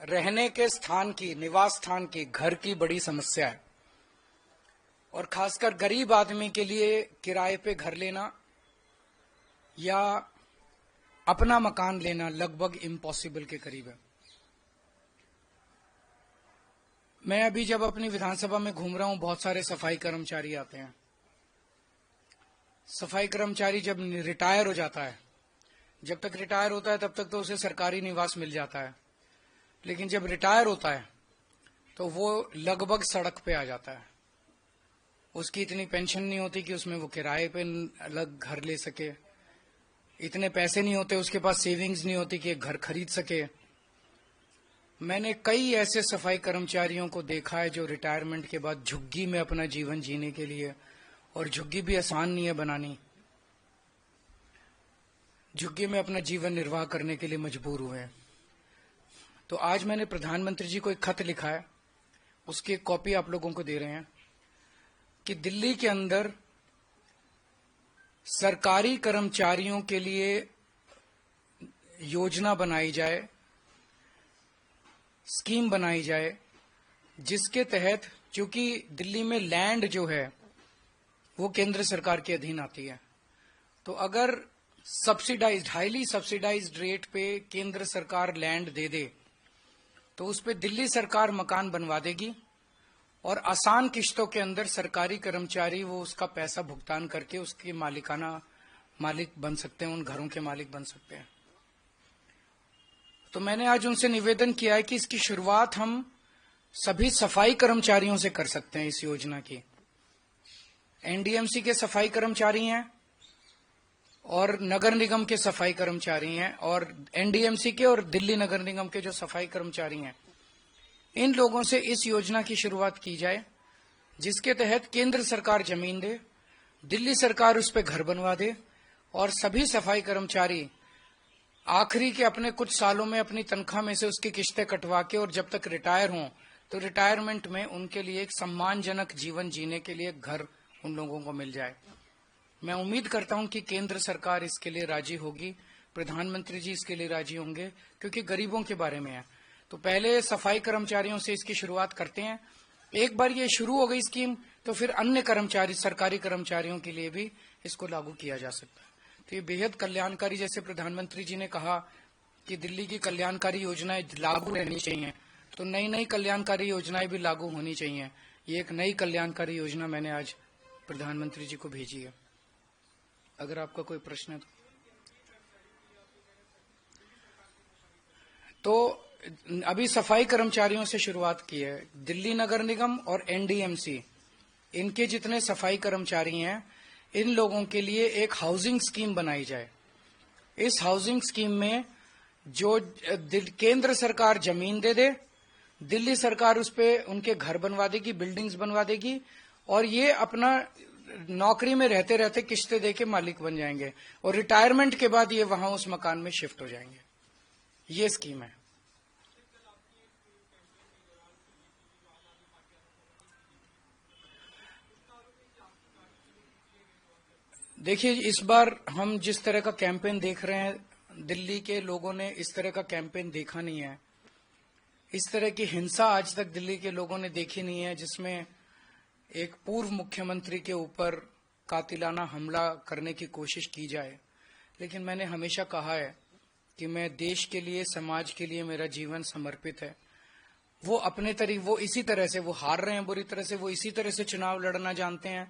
रहने के स्थान की, निवास स्थान की, घर की बड़ी समस्या है और खासकर गरीब आदमी के लिए किराए पे घर लेना या अपना मकान लेना लगभग इम्पॉसिबल के करीब है। मैं अभी जब अपनी विधानसभा में घूम रहा हूं, बहुत सारे सफाई कर्मचारी आते हैं। सफाई कर्मचारी जब रिटायर हो जाता है, जब तक रिटायर होता है तब तक तो उसे सरकारी निवास मिल जाता है, लेकिन जब रिटायर होता है तो वो लगभग सड़क पे आ जाता है। उसकी इतनी पेंशन नहीं होती कि उसमें वो किराए पे अलग घर ले सके, इतने पैसे नहीं होते, उसके पास सेविंग्स नहीं होती कि एक घर खरीद सके। मैंने कई ऐसे सफाई कर्मचारियों को देखा है जो रिटायरमेंट के बाद झुग्गी में अपना जीवन जीने के लिए, और झुग्गी भी आसान नहीं है बनानी, झुग्गी में अपना जीवन निर्वाह करने के लिए मजबूर हुए हैं। तो आज मैंने प्रधानमंत्री जी को एक खत लिखा है, उसकी एक कॉपी आप लोगों को दे रहे हैं कि दिल्ली के अंदर सरकारी कर्मचारियों के लिए योजना बनाई जाए, स्कीम बनाई जाए, जिसके तहत, क्योंकि दिल्ली में लैंड जो है वो केंद्र सरकार के अधीन आती है, तो अगर सब्सिडाइज्ड, हाईली सब्सिडाइज्ड रेट पे केंद्र सरकार लैंड दे दे तो उस पे दिल्ली सरकार मकान बनवा देगी और आसान किश्तों के अंदर सरकारी कर्मचारी वो उसका पैसा भुगतान करके उसके मालिक बन सकते हैं, उन घरों के मालिक बन सकते हैं। तो मैंने आज उनसे निवेदन किया है कि इसकी शुरुआत हम सभी सफाई कर्मचारियों से कर सकते हैं। इस योजना की एनडीएमसी के सफाई कर्मचारी हैं और नगर निगम के सफाई कर्मचारी हैं, और एनडीएमसी के और दिल्ली नगर निगम के जो सफाई कर्मचारी हैं, इन लोगों से इस योजना की शुरुआत की जाए, जिसके तहत केंद्र सरकार जमीन दे, दिल्ली सरकार उस पर घर बनवा दे और सभी सफाई कर्मचारी आखिरी के अपने कुछ सालों में अपनी तनख्वाह में से उसकी किश्तें कटवा के, और जब तक रिटायर हों तो रिटायरमेंट में उनके लिए एक सम्मानजनक जीवन जीने के लिए घर उन लोगों को मिल जाए। मैं उम्मीद करता हूं कि केंद्र सरकार इसके लिए राजी होगी, प्रधानमंत्री जी इसके लिए राजी होंगे, क्योंकि गरीबों के बारे में है। तो पहले सफाई कर्मचारियों से इसकी शुरुआत करते हैं। एक बार ये शुरू हो गई स्कीम तो फिर अन्य कर्मचारी, सरकारी कर्मचारियों के लिए भी इसको लागू किया जा सकता है। तो ये बेहद कल्याणकारी, जैसे प्रधानमंत्री जी ने कहा कि दिल्ली की कल्याणकारी योजनाएं लागू रहनी चाहिए, तो नई नई कल्याणकारी योजनाएं भी लागू होनी चाहिए। ये एक नई कल्याणकारी योजना मैंने आज प्रधानमंत्री जी को भेजी है। अगर आपका कोई प्रश्न है तो अभी सफाई कर्मचारियों से शुरुआत की है। दिल्ली नगर निगम और एनडीएमसी, इनके जितने सफाई कर्मचारी हैं, इन लोगों के लिए एक हाउसिंग स्कीम बनाई जाए। इस हाउसिंग स्कीम में जो केंद्र सरकार जमीन दे दे, दिल्ली सरकार उस पे उनके घर बनवा देगी, बिल्डिंग्स बनवा देगी, और ये अपना नौकरी में रहते रहते किश्तें देके मालिक बन जाएंगे, और रिटायरमेंट के बाद ये वहां उस मकान में शिफ्ट हो जाएंगे। ये स्कीम है। देखिए, इस बार हम जिस तरह का कैंपेन देख रहे हैं, दिल्ली के लोगों ने इस तरह का कैंपेन देखा नहीं है। इस तरह की हिंसा आज तक दिल्ली के लोगों ने देखी नहीं है, जिसमें एक पूर्व मुख्यमंत्री के ऊपर कातिलाना हमला करने की कोशिश की जाए। लेकिन मैंने हमेशा कहा है कि मैं देश के लिए, समाज के लिए मेरा जीवन समर्पित है। वो अपने तरीके, वो इसी तरह से, वो हार रहे हैं बुरी तरह से, वो इसी तरह से चुनाव लड़ना जानते हैं,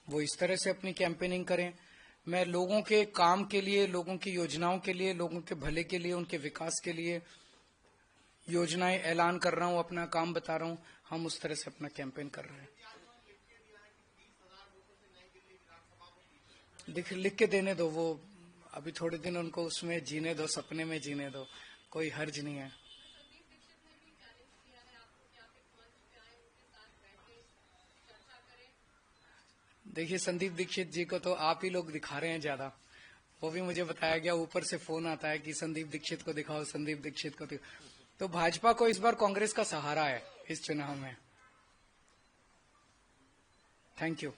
वो इस तरह से अपनी कैंपेनिंग करें। मैं लोगों के काम के लिए, लोगों की योजनाओं के लिए, लोगों के भले के लिए, उनके विकास के लिए योजनाएं ऐलान कर रहा हूं, अपना काम बता रहा हूं। हम उस तरह से अपना कैंपेन कर रहे हैं। लिख के देने दो, वो अभी थोड़े दिन उनको उसमें जीने दो, सपने में जीने दो, कोई हर्ज नहीं है। देखिए, संदीप दीक्षित जी को तो आप ही लोग दिखा रहे हैं ज्यादा। वो भी मुझे बताया गया, ऊपर से फोन आता है कि संदीप दीक्षित को दिखाओ, संदीप दीक्षित को दिखाओ। तो भाजपा को इस बार कांग्रेस का सहारा है इस चुनाव में। Thank you.